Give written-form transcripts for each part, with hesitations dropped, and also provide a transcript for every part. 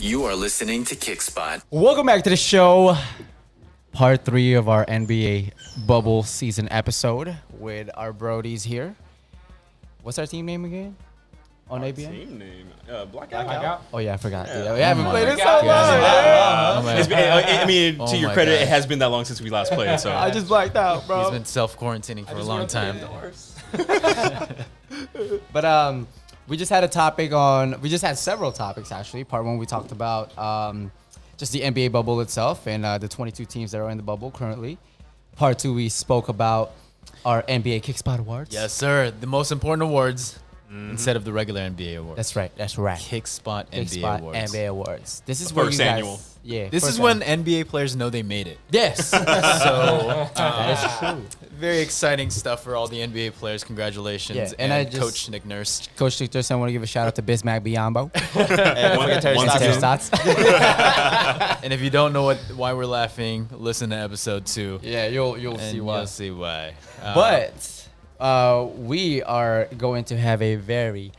You are listening to Kickspot. Welcome back to the show. Part 3 of our NBA bubble season episode with our Brodies here. What's our team name again? On ABN? Team name? Blackout. Oh, yeah, I forgot. Yeah. We haven't played it so long. I mean, to your credit, it has been that long since we last played. So I just blacked out, bro. He's been self-quarantining for a long time. But we just had a topic on, we just had several topics actually. Part 1, we talked about just the NBA bubble itself and the 22 teams that are in the bubble currently. Part 2, we spoke about our NBA Kickspot awards. Yes, sir. The most important awards instead of the regular NBA awards. That's right. That's right. Kickspot NBA Kickspot awards. NBA awards. This is The where first you guys, annual. Yeah. This is when NBA players know they made it. Yes. So That is true. very exciting stuff for all the NBA players. Congratulations. Yeah, and and I just- Coach Nick Nurse. Coach Victor, I want to give a shout out to Bismack Biombo. One Terry team. Stotts. And if you don't know why we're laughing, listen to episode 2. Yeah, you'll And see why. you'll see why. But we are going to have a very,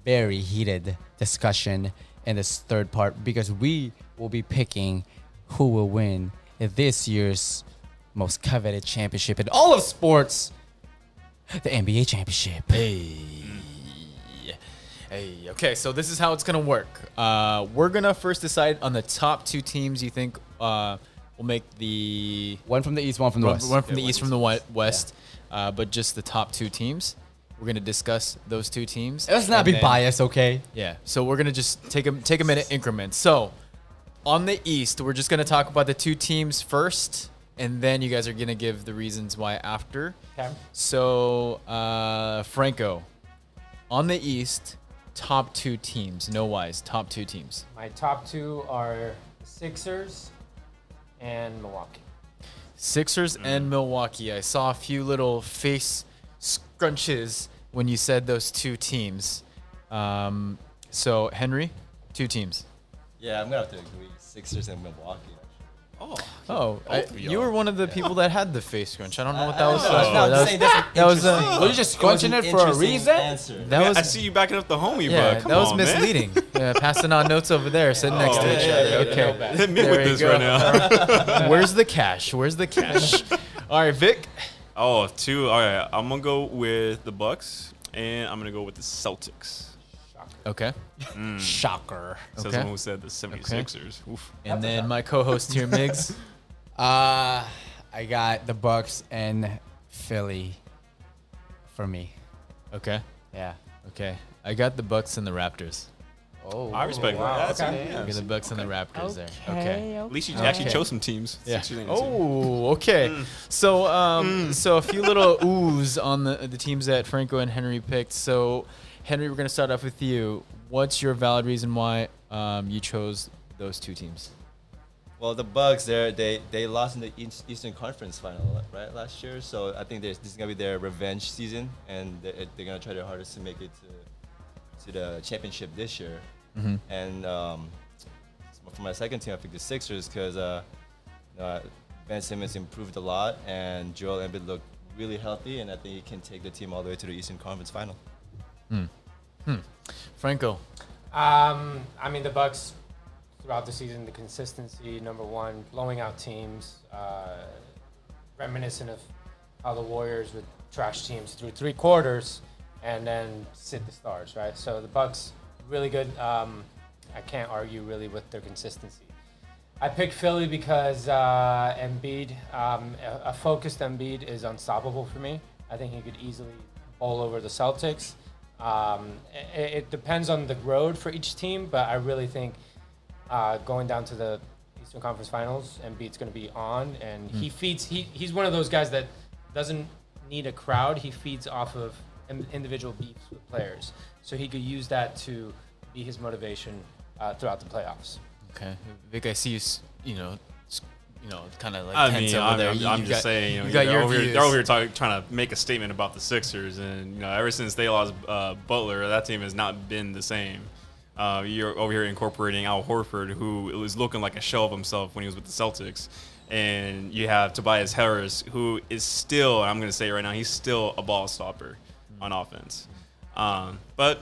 very heated discussion in this third part because we will be picking who will win this year's most coveted championship in all of sports, the NBA championship. Hey, okay, so this is how it's going to work. We're going to first decide on the top 2 teams you think will make the... One from the east, one from the west. One from the east, from the west, but just the top 2 teams. We're going to discuss those 2 teams. Let's not and be then- biased, okay? Yeah, so we're going to just take a minute increments. So, on the east, we're just going to talk about the 2 teams first, and then you guys are going to give the reasons why after. Okay. So, Franco, on the east, top 2 teams, no whys, top 2 teams. My top 2 are the Sixers and Milwaukee. Sixers and Milwaukee. I saw a few little face scrunches when you said those 2 teams. So, Henry, 2 teams. Yeah, I'm gonna have to agree. Sixers and Milwaukee. Oh, you were one of the people that had the face scrunch. I don't know what that I was. know, for. I'm not That saying was, that's that was, interesting. Were you just scrunching it for a reason? Answer. that was I see you backing up the homie, yeah, bro. Come that was on, misleading. Yeah, passing on notes over there, sitting next to each other. Okay, Hit me There with you this go. right now. Where's the cash? Where's the cash? All right, Vic. Oh, 2. All right, I'm gonna go with the Bucks, and I'm gonna go with the Celtics. Okay. Shocker. Says Okay. someone who said the 76ers. Oof. And then my co-host here, Migs. I got the Bucks and Philly for me. Okay. Yeah. Okay. I got the Bucks and the Raptors. Oh, I respect that. That's okay. yeah, I got the Bucks and the Raptors there. Okay. At least you actually Okay. chose some teams. Yeah. Sixers and the Celtics. Oh, okay. So, so a few little oohs on the teams that Franco and Henry picked. So, Henry, we're gonna start off with you. What's your valid reason why you chose those 2 teams? Well, the Bucks, they lost in the Eastern Conference final, right, last year. So I think this is gonna be their revenge season, and they're gonna try their hardest to make it to the championship this year. And for my second team, I picked the Sixers because Ben Simmons improved a lot, and Joel Embiid looked really healthy, and I think he can take the team all the way to the Eastern Conference final. Franco. I mean, the Bucks throughout the season, the consistency, number 1, blowing out teams, reminiscent of how the Warriors would trash teams through 3 quarters and then sit the stars, right? So the Bucks, really good. I can't argue really with their consistency. I picked Philly because Embiid, a focused Embiid is unstoppable for me. I think he could easily bowl over the Celtics. It depends on the road for each team, but I really think going down to the Eastern Conference Finals, Embiid's going to be on, and he feeds. He's one of those guys that doesn't need a crowd. He feeds off of individual beefs with players, so he could use that to be his motivation throughout the playoffs. Okay, Vic, I see you. Kind of like I tense mean, over there. I'm just saying, you got your views. they're over here trying to make a statement about the Sixers, and ever since they lost Butler, that team has not been the same. You're over here incorporating Al Horford, who was looking like a shell of himself when he was with the Celtics, and you have Tobias Harris, who is still, I'm going to say it right now, he's still a ball stopper on offense. But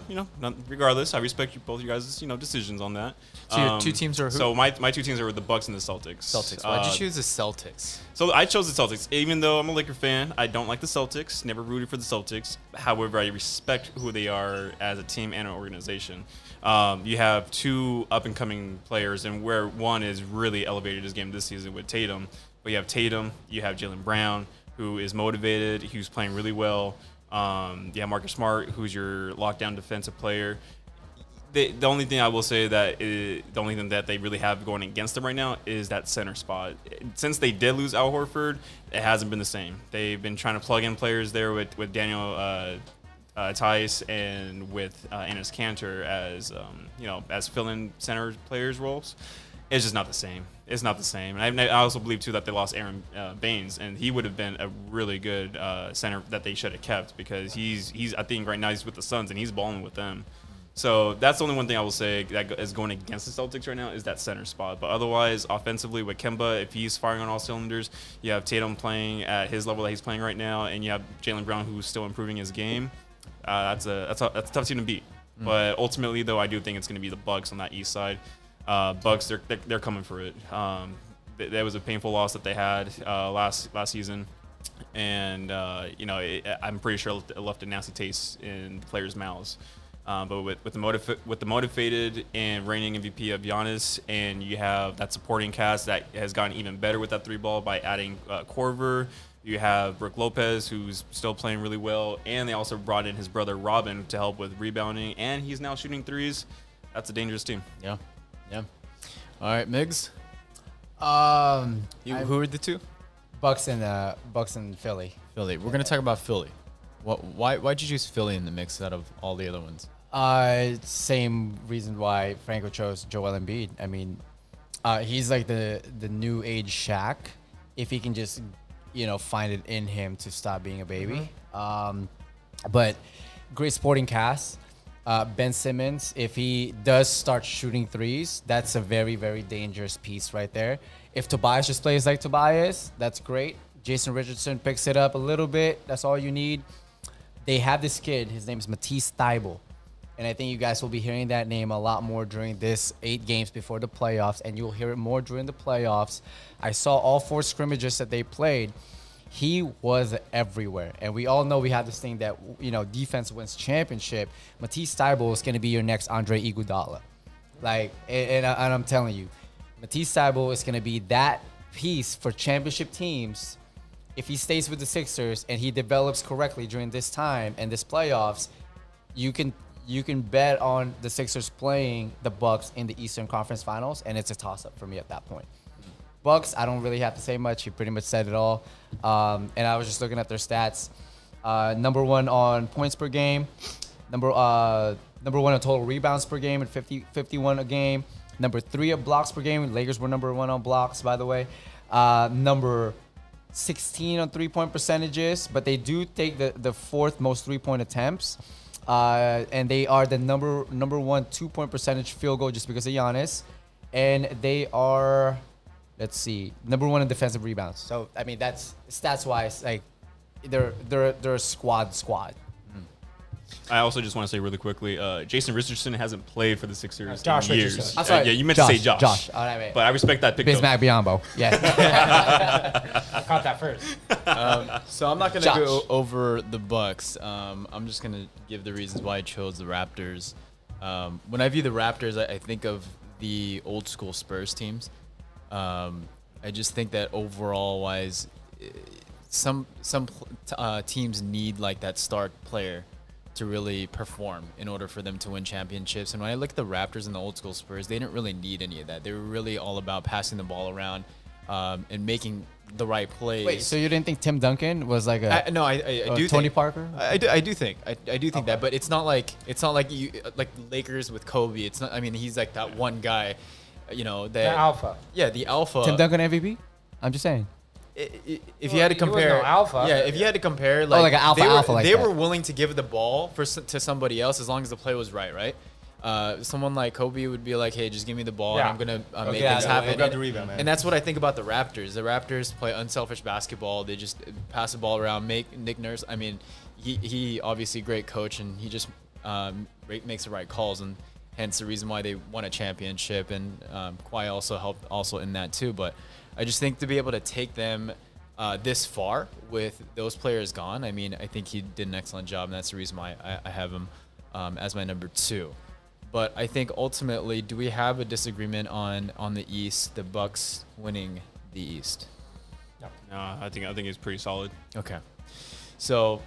regardless, I respect both you guys' decisions on that. So your two teams are who? So my two teams are the Bucks and the Celtics. Celtics. Why'd you choose the Celtics? So I chose the Celtics. Even though I'm a Laker fan, I don't like the Celtics. Never rooted for the Celtics. However, I respect who they are as a team and an organization. You have two up-and-coming players, and where one is really elevated his game this season with Tatum. But you have Tatum, you have Jaylen Brown, who is motivated, who's playing really well. You have Marcus Smart, who's your lockdown defensive player. The only thing I will say the only thing that they really have going against them right now is that center spot. Since they did lose Al Horford, it hasn't been the same. They've been trying to plug in players there with Daniel Tice and with Enes Kanter as fill-in center players roles. It's just not the same. It's not the same. And I also believe too that they lost Aaron Baines, and he would have been a really good center that they should have kept, because he's I think right now he's with the Suns and he's balling with them. So that's the only one thing I will say that is going against the Celtics right now is that center spot. But otherwise, offensively with Kemba, if he's firing on all cylinders, you have Tatum playing at his level that he's playing right now, and you have Jaylen Brown who's still improving his game. That's a tough team to beat. But ultimately, though, I do think it's going to be the Bucks on that East side. Bucks, they're coming for it. That was a painful loss that they had last season, and I'm pretty sure it left a nasty taste in the players' mouths. But with the motivated and reigning MVP of Giannis, and you have that supporting cast that has gotten even better with that 3-ball by adding Korver. You have Brook Lopez, who's still playing really well, and they also brought in his brother Robin to help with rebounding, and he's now shooting threes. That's a dangerous team. Yeah. All right, Migs. Who are the two? Bucks and Philly. Philly. We're gonna talk about Philly. Why'd you choose Philly in the mix out of all the other ones? Same reason why Franco chose Joel Embiid. I mean, he's like the new age Shaq, if he can just find it in him to stop being a baby. But great sporting cast. Ben Simmons, if he does start shooting threes, that's a very, very dangerous piece right there. If Tobias just plays like Tobias, that's great. Jason Richardson picks it up a little bit. That's all you need. They have this kid. His name is Matisse Thybulle. And I think you guys will be hearing that name a lot more during this 8 games before the playoffs, and you'll hear it more during the playoffs. I saw all 4 scrimmages that they played. He was everywhere. And we all know we have this thing that, defense wins championship. Matisse Thybulle is going to be your next Andre Iguodala. And I'm telling you, Matisse Thybulle is going to be that piece for championship teams. If he stays with the Sixers and he develops correctly during this time and this playoffs, you can bet on the Sixers playing the Bucks in the Eastern Conference Finals, and it's a toss-up for me at that point. Bucks, I don't really have to say much. You pretty much said it all. And I was just looking at their stats. Number 1 on points per game. Number 1 on total rebounds per game at 51 a game. Number 3 of blocks per game. Lakers were number 1 on blocks, by the way. Number 16 on three-point percentages, but they do take the 4th most three-point attempts. And they are the number 1 2-point percentage field goal just because of Giannis. And they are, let's see, number 1 in defensive rebounds. So I mean, that's stats-wise, like they're a squad. I also just want to say really quickly, Jason Richardson hasn't played for the Sixers Josh in years. Richardson. I'm sorry, Yeah, you meant to say Josh. Josh. All right, But I respect that pick. Bismack Biyombo. Yeah. I caught that first. So I'm not gonna Josh. go over the Bucks. I'm just gonna give the reasons why I chose the Raptors. When I view the Raptors, I think of the old school Spurs teams. I just think that overall wise, some teams need like that star player to really perform in order for them to win championships. And when I look at the Raptors and the old school Spurs, they didn't really need any of that. They were really all about passing the ball around and making the right plays. Wait, so you didn't think Tim Duncan was like I do Tony think, Parker? I do think that, but it's not like you like Lakers with Kobe. It's not. I mean, he's like that one guy, that The alpha. Yeah, the alpha. Tim Duncan MVP? I'm just saying. If you had to he was compare, no alpha. yeah, if you had to compare, like, like an alpha they were, alpha like they that. were willing to give the ball to somebody else as long as the play was right. Someone like Kobe would be like, hey, just give me the ball and I'm gonna make yeah, things yeah, happen. grab the rebound, man. And that's what I think about the Raptors. The Raptors play unselfish basketball. They just pass the ball around. Make Nick Nurse. I mean, he obviously a great coach, and he just makes the right calls, and hence the reason why they won a championship. And Kawhi also helped also in that too. But I just think to be able to take them this far with those players gone, I mean, I think he did an excellent job, and that's the reason why I have him as my number 2. But I think ultimately, do we have a disagreement on the East, the Bucks winning the East? No, I think it's pretty solid. Okay. So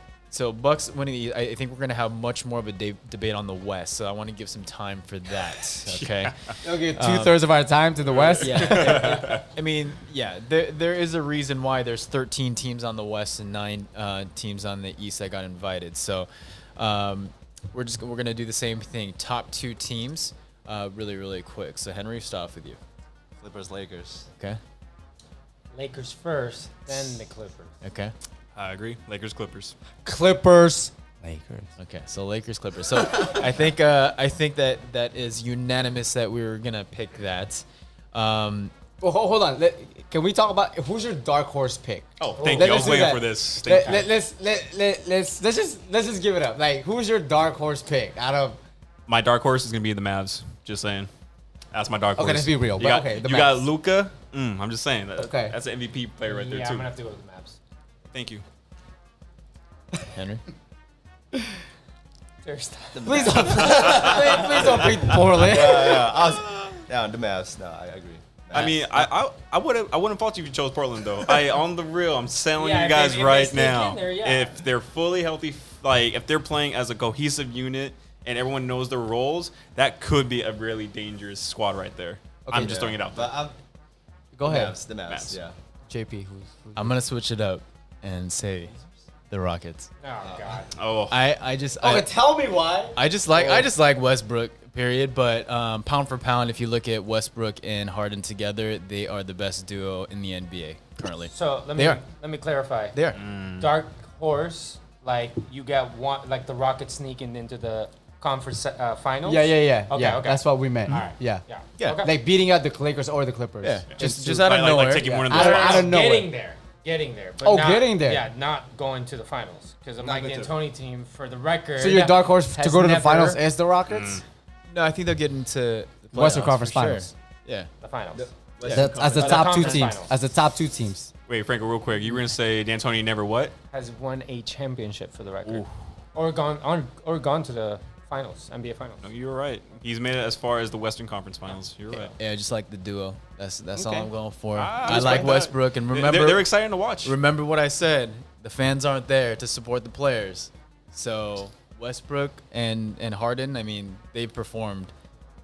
Bucks winning the East, I think we're going to have much more of a debate on the West, so I want to give some time for that, okay? Okay, 2/3 of our time to the West. Yeah. I mean, yeah, there is a reason why there's 13 teams on the West and 9 teams on the East that got invited. So we're going to do the same thing. Top 2 teams, really quick. So Henry, start off with you. Clippers, Lakers. Okay. Lakers first, then the Clippers. Okay. I agree. Lakers, Clippers. Clippers, Lakers. Okay. So Lakers, Clippers. So I think that is unanimous that we were gonna pick that. Well, hold on. Can we talk about who's your dark horse pick? Oh, thank you. I Let's was do waiting that. for this. Thank you. Let's just give it up. Like, who's your dark horse pick out of? My dark horse is gonna be the Mavs. Just saying. That's my dark horse. Okay, let's be real, You but got, okay, the you got Mavs. Luka. I'm just saying. Okay. That's an MVP player right there Yeah, too. I'm gonna have to go with the Mavs. Thank you. Henry. First. Please don't beat Portland. Yeah, the Mavs. No, I agree. I mean, I wouldn't fault you if you chose Portland though. On the real, I'm telling Yeah, you if guys they right sneak in now, there, yeah. if they're fully healthy, like if they're playing as a cohesive unit and everyone knows their roles, that could be a really dangerous squad right there. I'm just throwing it out there. But Go ahead, The Mavs. Mavs. Yeah. JP. Who's I'm gonna switch it up and say the Rockets. Oh God. Oh, Okay, tell me why. I just like Westbrook, period. But pound for pound, if you look at Westbrook and Harden together, they are the best duo in the NBA currently. So let They are. me clarify. They are. Dark horse, like you got one, like the Rockets sneaking into the conference finals. Yeah. Okay, Yeah, okay. That's what we meant. All right. Yeah. Yeah. Okay. Like beating out the Lakers or the Clippers. Yeah. Just It's out of like nowhere. taking one of I those. don't- I don't know Getting there. But Oh, not, getting there. Yeah, not going to the finals because the Mike going to- D'Antoni team, for the record. So your dark horse to has go to the never- finals is the Rockets. No, I think they'll get into the Western playoffs Conference for sure. Finals. Yeah. the finals. As the The top 2 conference teams. finals. As the top 2 teams. wait, Franco, real quick. You were gonna say D'Antoni never what? Has won a championship for the record, or gone to the finals, NBA finals. No, you're right. He's made it as far as the Western Conference Finals. You're right. Yeah, just like the duo. That's all Okay. I'm going for. I I respect like that. Westbrook, and remember They're exciting to watch. remember what I said. The fans aren't there to support the players. So Westbrook and Harden, I mean, they've performed.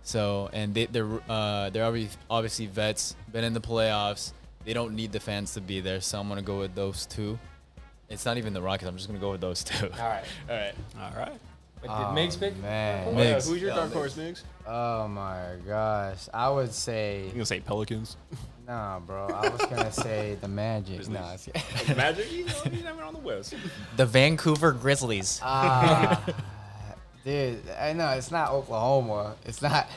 So and they're obviously vets, been in the playoffs. They don't need the fans to be there. So I'm gonna go with those 2. It's not even the Rockets. I'm just gonna go with those 2. All right. All right. All right. But did Migs pick? Man. Migs. Who's your Yeah, dark Migs. horse, Migs? Oh my gosh. I would say You gonna say Pelicans? nah, bro. I was gonna say the Magic. Nah, it's- Magic? He's never on the West. The Vancouver Grizzlies. dude, I know it's not Oklahoma. It's not.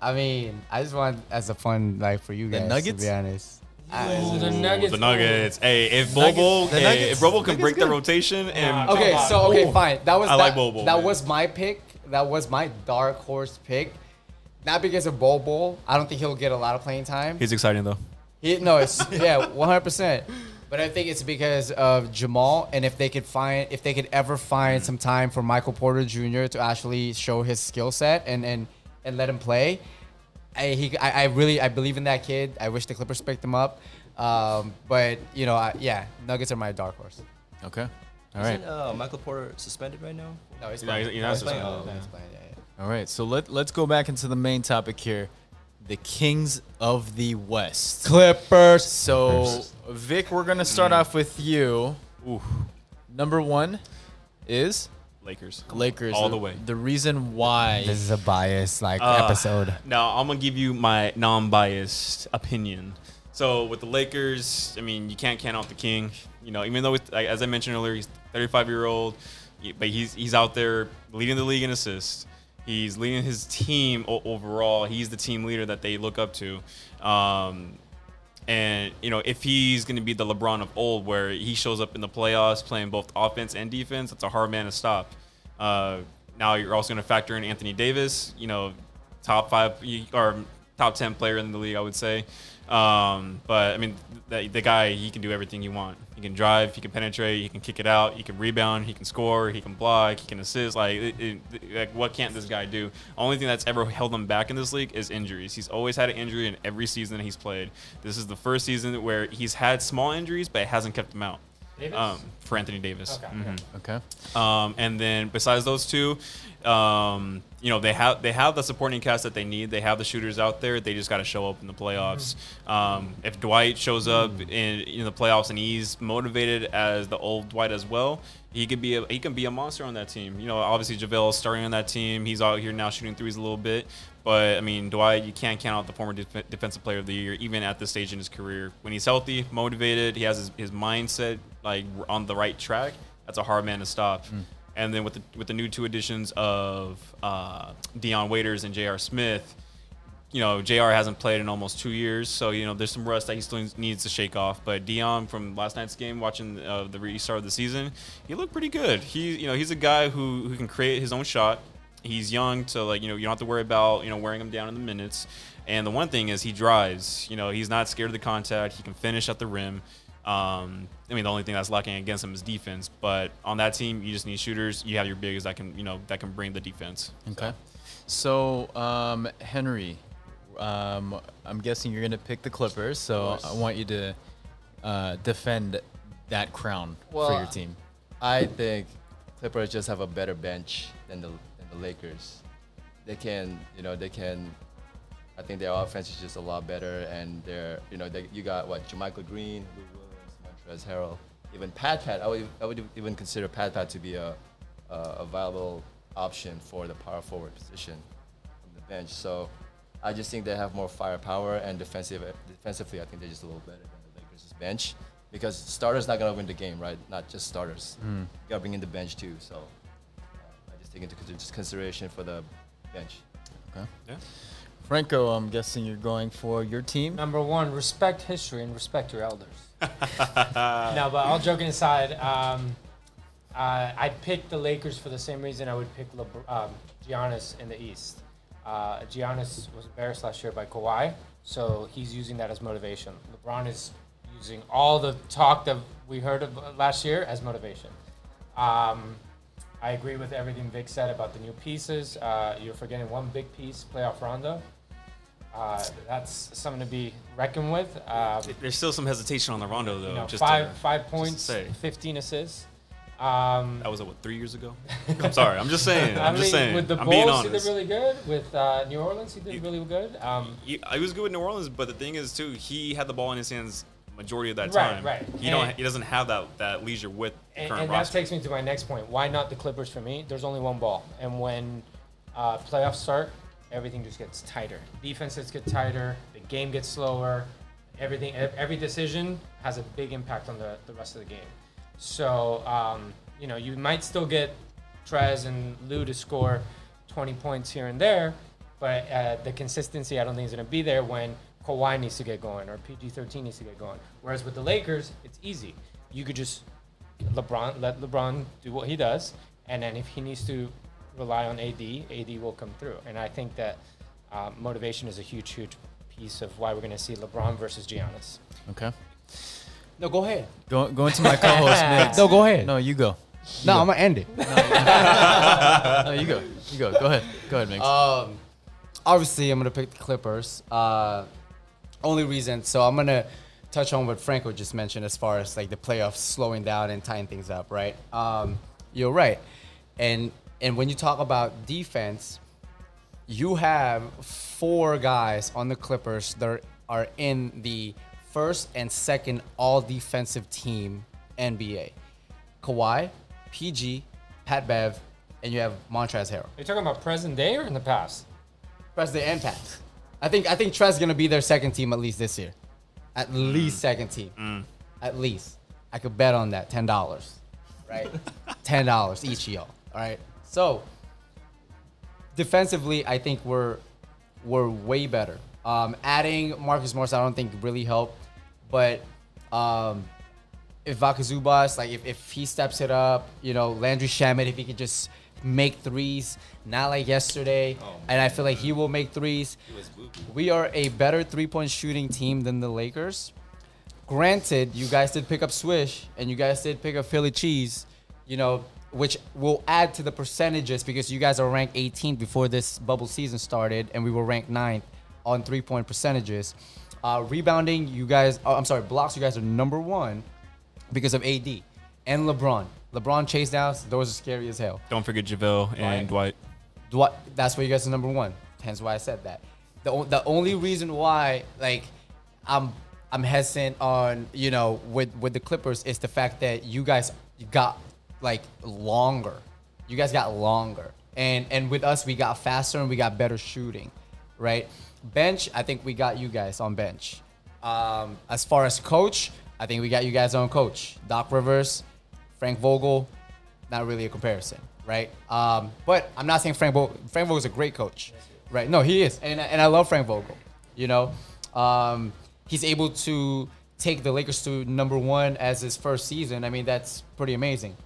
I mean, I just want as a fun like for you The guys Nuggets? to be honest. The Nuggets. The Nuggets. Hey, if Nuggets- Bobo, the Nuggets- if Bobo can Nuggets break the good. rotation and Nah, Okay, so okay, fine. That was I like Bol Bol, that man. was my pick. That was my dark horse pick. Not because of Bol Bol. I don't think he'll get a lot of playing time. he's exciting though. No, it's 100%. But I think it's because of Jamal, and if they could ever find some time for Michael Porter Jr. to actually show his skill set and let him play, I believe in that kid. I wish the Clippers picked him up, but Nuggets are my dark horse. Okay. All right. Isn't Michael Porter suspended right now? No, he's No, playing. he's not He's playing. suspended. No, he's playing, yeah. All right. So let's go back into the main topic here. The Kings of the West. Clippers. So, Vic, we're going to start off with you. Ooh, Number 1 is Lakers. Lakers. All the way. The reason why. This is a biased episode. Now I'm gonna give you my non-biased opinion. So with the Lakers, I mean, you can't count out the king. You know, even though as I mentioned earlier, he's 35-year-old, but he's out there leading the league in assists. He's leading his team overall. He's the team leader that they look up to. And, you know, if he's going to be the LeBron of old where he shows up in the playoffs playing both offense and defense, that's a hard man to stop. Now you're also going to factor in Anthony Davis, top 5 or top 10 player in the league, I would say. But I mean, the guy, he can do everything you want. He can drive, he can penetrate, he can kick it out, he can rebound, he can score, he can block, he can assist. Like what can't this guy do? Only thing that's ever held him back in this league is injuries. He's always had an injury in every season that he's played. This is the first season where he's had small injuries, but it hasn't kept him out. Davis? For Anthony Davis. Okay. Okay. And then besides those two, they have the supporting cast that they need. They have the shooters out there. They just got to show up in the playoffs. If Dwight shows up in the playoffs and he's motivated as the old Dwight as well, he can be a monster on that team. Obviously JaVale is starting on that team. He's out here now shooting threes a little bit. But, I mean, Dwight, you can't count out the former Defensive Player of the Year, even at this stage in his career. When he's healthy, motivated, he has his mindset on the right track, that's a hard man to stop. And then with the new 2 additions of Dion Waiters and J.R. Smith, J.R. hasn't played in almost 2 years, so there's some rust that he still needs to shake off. But Dion, from last night's game, watching the restart of the season, he looked pretty good. He's a guy who can create his own shot. He's young, so you don't have to worry about wearing him down in the minutes. And the one thing is he drives. He's not scared of the contact. He can finish at the rim. The only thing that's lacking against him is defense. But on that team, you just need shooters. You have your bigs that can bring the defense. Okay. So, Henry, I'm guessing you're gonna pick the Clippers. So I want you to defend that crown for your team. I think Clippers just have a better bench than the Lakers. They can. I think their offense is just a lot better, and you got JaMychal Green, Lou Williams, Montrezl Harrell, even Pat. I would even consider Pat to be a viable option for the power forward position from the bench. So I just think they have more firepower, and defensively, I think they're just a little better than the Lakers' bench, because starters not gonna win the game, right? Not just starters. You gotta bring in the bench too. So I just take into consideration for the bench. Okay. Yeah. Franco, I'm guessing you're going for your team. Number 1, respect history and respect your elders. No, but all joking aside, I picked the Lakers for the same reason I would pick Giannis in the East. Giannis was embarrassed last year by Kawhi, so he's using that as motivation. LeBron is using all the talk that we heard of last year as motivation. I agree with everything Vic said about the new pieces. You're forgetting one big piece, playoff Rondo. That's something to be reckoned with. There's still some hesitation on the Rondo, though. Five points, 15 assists. That was, 3 years ago? I'm sorry. I'm just saying. With the I'm being Bulls, he honest. did really good. With New Orleans, he did really good. He was good with New Orleans, but the thing is, too, he had the ball in his hands majority of that time. Right. He doesn't have that leisure with the current and roster. that takes me to my next point. Why not the Clippers for me? There's only one ball. And when playoffs start, everything just gets tighter. Defenses get tighter. The game gets slower. Every decision has a big impact on the rest of the game. So, you might still get Trez and Lou to score 20 points here and there, but the consistency I don't think is going to be there when Kawhi needs to get going or PG-13 needs to get going. Whereas with the Lakers, it's easy. You could just let LeBron do what he does, and then if he needs to rely on AD will come through. And I think that motivation is a huge piece of why we're going to see LeBron versus Giannis. Okay. No, go ahead. Go into my co-host, Migs. No, go ahead. No, you go. No, I'm gonna end it. No, you go. Go ahead. Go ahead, Migs. Obviously, I'm gonna pick the Clippers. Only reason, so I'm gonna touch on what Franco just mentioned as far as like the playoffs slowing down and tying things up, right? You're right, and when you talk about defense, you have 4 guys on the Clippers that are in the first and second all-defensive team NBA. Kawhi, PG, Pat Bev, and you have Montrezl Harrell. Are you talking about present day or in the past? Present and past. I think Trez is gonna be their second team at least this year. At least second team. At least. I could bet on that. $10. Right? $10 each of y'all. All right. So defensively, I think we're way better. Adding Marcus Morris, I don't think really helped. But if Vaca Zubas, like if he steps it up, Landry Shamet, if he could just make threes, not like yesterday, and I feel like he will make threes. We are a better three-point shooting team than the Lakers. Granted, you guys did pick up Swish, and you guys did pick up Philly Cheese, which will add to the percentages because you guys are ranked 18th before this bubble season started, and we were ranked 9th on three-point percentages. Rebounding, blocks, you guys are number 1 because of AD and LeBron. LeBron chase downs, those are scary as hell. Don't forget JaVale and Dwight. That's why you guys are number 1. Hence why I said that. The only reason why I'm hesitant on with the Clippers is the fact that you guys got longer. You guys got longer, and with us we got faster and we got better shooting, right? Bench, I think we got you guys on bench. As far as coach, I think we got you guys on coach. Doc Rivers, Frank Vogel, not really a comparison, right? But I'm not saying Frank Vogel is a great coach, right? No, he is, and I love Frank Vogel. He's able to take the Lakers to number 1 as his first season. I mean, that's pretty amazing,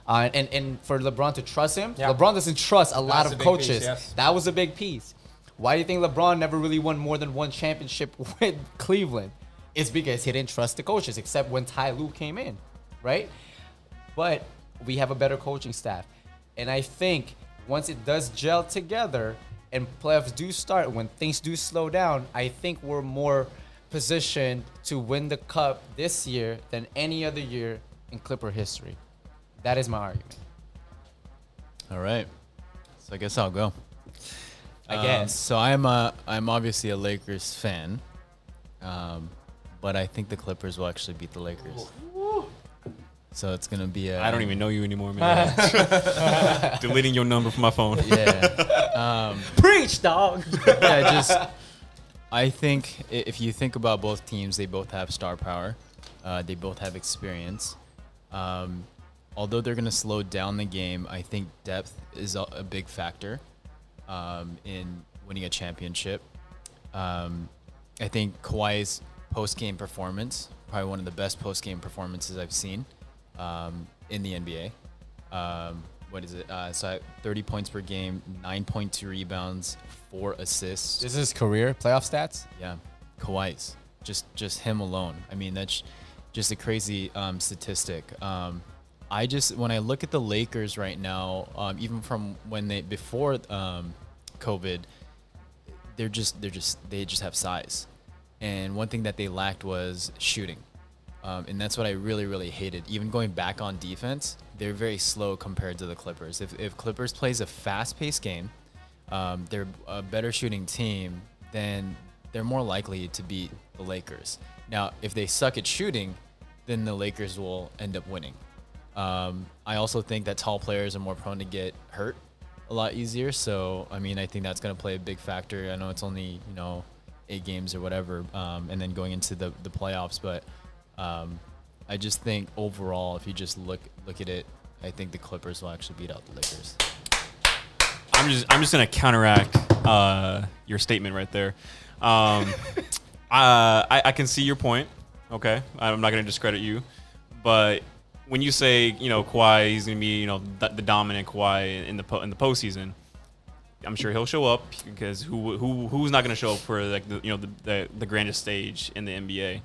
And for LeBron to trust him, LeBron doesn't trust a lot of coaches. Piece, yes. That was a big piece. Why do you think LeBron never really won more than 1 championship with Cleveland? It's because he didn't trust the coaches, except when Ty Lue came in, right? But we have a better coaching staff. And I think once it does gel together and playoffs do start, when things do slow down, I think we're more positioned to win the cup this year than any other year in Clipper history. That is my argument. All right. So I guess I'll go. I guess. So I'm obviously a Lakers fan, but I think the Clippers will actually beat the Lakers. So it's gonna be I don't even know you anymore, man. Deleting your number from my phone. Yeah. Preach, dog. I think if you think about both teams, they both have star power. They both have experience. Although they're gonna slow down the game, I think depth is a big factor in winning a championship. I think Kawhi's post-game performance, probably one of the best post-game performances I've seen in the NBA. What is it? So 30 points per game, 9.2 rebounds, 4 assists. This is his career playoff stats? Yeah, Kawhi's. Just him alone. I mean, that's just a crazy statistic. When I look at the Lakers right now, even from before COVID, they just have size. And one thing that they lacked was shooting. And that's what I really, really hated. Even going back on defense, they're very slow compared to the Clippers. If Clippers plays a fast-paced game, they're a better shooting team, then they're more likely to beat the Lakers. Now, if they suck at shooting, then the Lakers will end up winning. I also think that tall players are more prone to get hurt a lot easier. So, I mean, I think that's going to play a big factor. I know it's only, 8 games or whatever, and then going into the playoffs, but I just think overall, if you just look at it, I think the Clippers will actually beat out the Lakers. I'm just gonna counteract your statement right there. I can see your point. Okay, I'm not gonna discredit you, but when you say Kawhi, he's gonna be the dominant Kawhi in the postseason, I'm sure he'll show up because who's not gonna show up for the grandest stage in the NBA.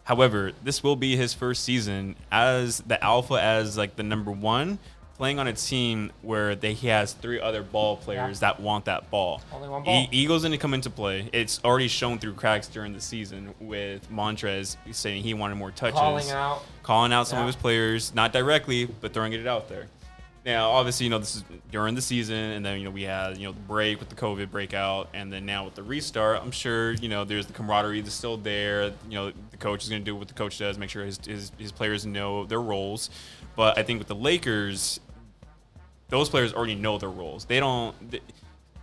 However, this will be his first season as the alpha, as the number 1, playing on a team where he has 3 other ball players that want that ball. Only one ball. Eagles going to come into play. It's already shown through cracks during the season with Montrez saying he wanted more touches. Calling out some of his players, not directly, but throwing it out there. Now, obviously, this is during the season, and then, we had, the break with the COVID breakout, and then now with the restart, I'm sure, there's the camaraderie that's still there. The coach is going to do what the coach does, make sure his players know their roles. But I think with the Lakers, those players already know their roles. They don't.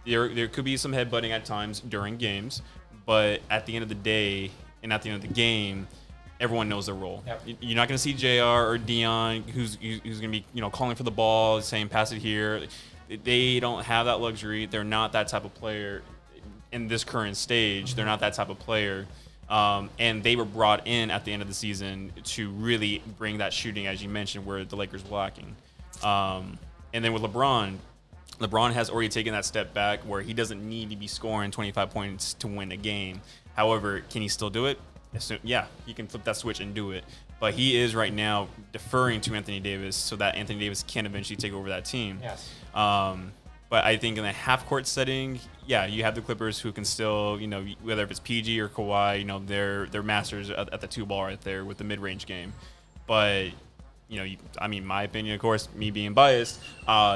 There could be some headbutting at times during games, but at the end of the day and at the end of the game, everyone knows their role. Yep. You're not going to see JR or Dion who's going to be calling for the ball, saying pass it here. They don't have that luxury. They're not that type of player in this current stage. They're not that type of player. And they were brought in at the end of the season to really bring that shooting, as you mentioned, where the Lakers were lacking. And then with LeBron has already taken that step back where he doesn't need to be scoring 25 points to win a game. However, can he still do it? Yeah, he can flip that switch and do it. But he is right now deferring to Anthony Davis so that Anthony Davis can eventually take over that team. Yes. But I think in a half-court setting, yeah, you have the Clippers who can still, whether if it's PG or Kawhi, they're masters at the 2-ball right there with the mid-range game. But, my opinion, of course, me being biased,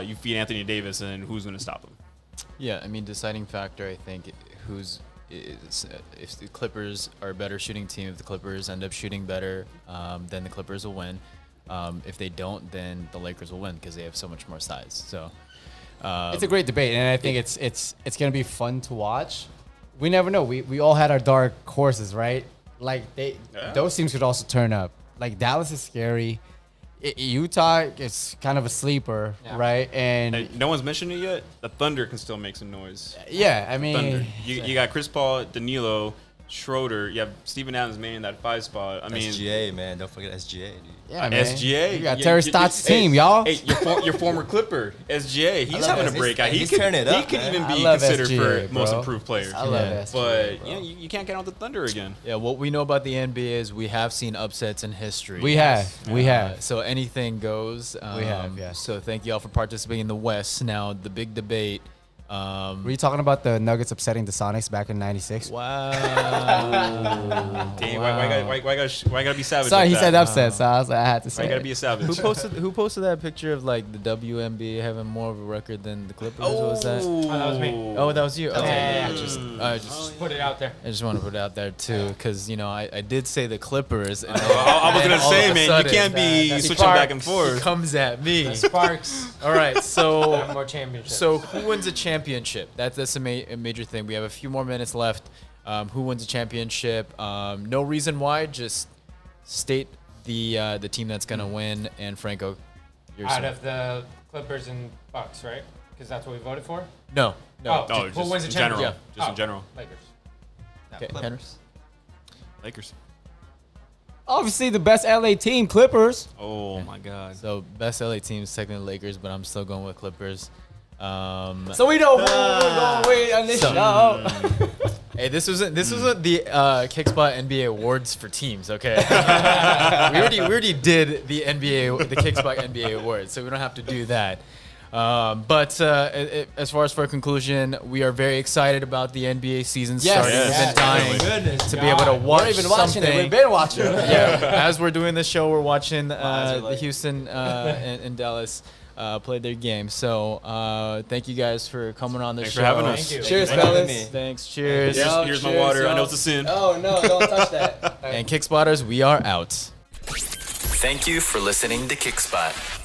you feed Anthony Davis, and who's going to stop him? Yeah, deciding factor, I think, if the Clippers are a better shooting team, if the Clippers end up shooting better, then the Clippers will win. If they don't, then the Lakers will win because they have so much more size. So. It's a great debate, and I think it's gonna be fun to watch. We never know. We all had our dark horses, right? Like those teams could also turn up. Like Dallas is scary. Utah is kind of a sleeper, right? And no one's mentioned it yet. The Thunder can still make some noise. Yeah, I mean, Thunder. You got Chris Paul, Danilo, Schroeder. You have Steven Adams manning that 5 spot. SGA, man, don't forget SGA, dude. Yeah, man. SGA. You got Terry Stotts' team, y'all. Hey, your former Clipper, SGA. He's having a breakout. He's turning it up. He could even be SGA, considered for bro. most improved player. I love SGA, But bro. you can't count out the Thunder again. Yeah, what we know about the NBA is we have seen upsets in history. We have. So anything goes. We have, yeah. So thank you all for participating in the West. Now the big debate. Were you talking about the Nuggets upsetting the Sonics back in '96? Wow. Dang, why gotta be savage? Sorry, like he that? said upset, so I was like, I had to say. Why it. gotta be a savage? Who posted that picture of like the WNBA having more of a record than the Clippers? What was that? Oh, that was me. Oh, that was you. Okay. Yeah. Just Put it out there. I just want to put it out there too, because I did say the Clippers, and I was then gonna all say, of a man, sudden, you can't be that switching spark, back and he forth. comes at me. Sparks. All right, so More championships. so who wins a championship? That's a major thing. We have a few more minutes left. Who wins a championship? No reason why. Just state the team that's gonna win. And Franco, out of the Clippers and Bucks, right? Because that's what we voted for. no. Oh, No, who just wins the in general. championship? Just in general. Lakers. Okay, Clippers. Lakers. Obviously, the best LA team, Clippers. Oh my God. So best LA team is technically Lakers, but I'm still going with Clippers. So we know who we're going to win on this show. Hey, this wasn't the Kickspot NBA awards for teams, okay? we already did the Kickspot NBA awards, so we don't have to do that. But as far as for a conclusion, we are very excited about the NBA season starting. Yes. We've been dying Goodness to be able to God. watch We're even watching something. it. We've been watching it. Yeah, as we're doing this show, we're watching Eyes are the like- Houston and Dallas play their game. So thank you guys for coming on the Thanks show. for having us. Thank you. Cheers, Thank you for having fellas. me. Thanks. Cheers. Here's my cheers, water. I know y'all. it's a sin. Oh, no, don't touch that. And Kickspotters, we are out. Thank you for listening to Kickspot.